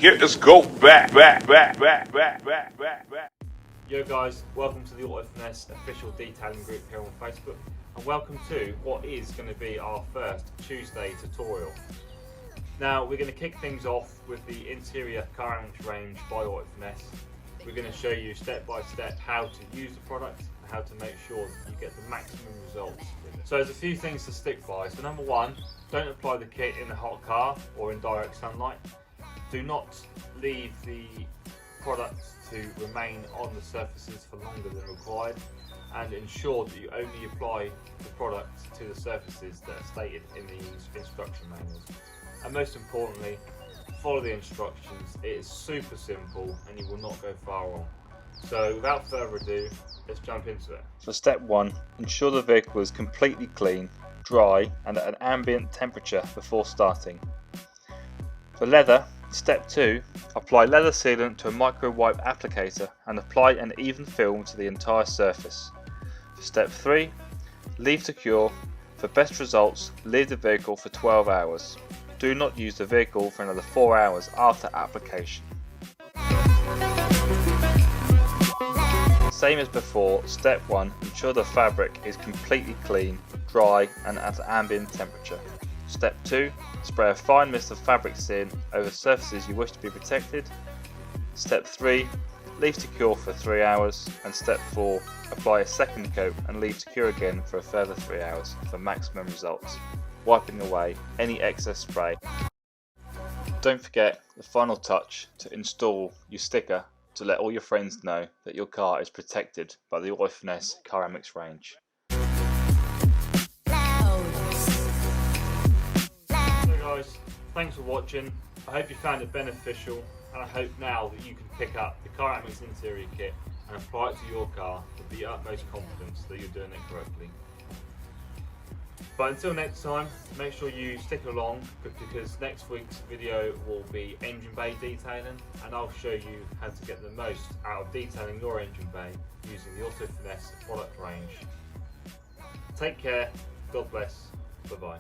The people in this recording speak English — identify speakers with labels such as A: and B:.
A: Let's go back.
B: Yo guys, welcome to the Autofinesse official detailing group here on Facebook, and welcome to what is going to be our first Tuesday tutorial. Now we're going to kick things off with the interior Caramic range by Autofinesse. We're going to show you step by step how to use the product and how to make sure that you get the maximum results with it. So there's a few things to stick by. So number one, don't apply the kit in a hot car or in direct sunlight. Do not leave the product to remain on the surfaces for longer than required, and ensure that you only apply the product to the surfaces that are stated in the instruction manuals. And most importantly, follow the instructions. It is super simple and you will not go far wrong. So without further ado, let's jump into it.
C: For step 1, ensure the vehicle is completely clean, dry and at an ambient temperature before starting. For leather, step 2, apply leather sealant to a micro wipe applicator and apply an even film to the entire surface. For step 3, leave to cure. For best results, leave the vehicle for 12 hours. Do not use the vehicle for another 4 hours after application. Same as before, step 1, ensure the fabric is completely clean, dry and at ambient temperature. Step 2, spray a fine mist of fabric sealant over surfaces you wish to be protected. Step 3, leave to cure for 3 hours. And step 4, apply a second coat and leave to cure again for a further 3 hours for maximum results, wiping away any excess spray. Don't forget the final touch, to install your sticker to let all your friends know that your car is protected by the Autofinesse Ceramics range.
B: Guys, thanks for watching. I hope you found it beneficial, and I hope now that you can pick up the Caramic interior kit and apply it to your car with the utmost confidence that you're doing it correctly. But until next time, make sure you stick along, because next week's video will be engine bay detailing, and I'll show you how to get the most out of detailing your engine bay using the Autofinesse product range. Take care, God bless, bye bye.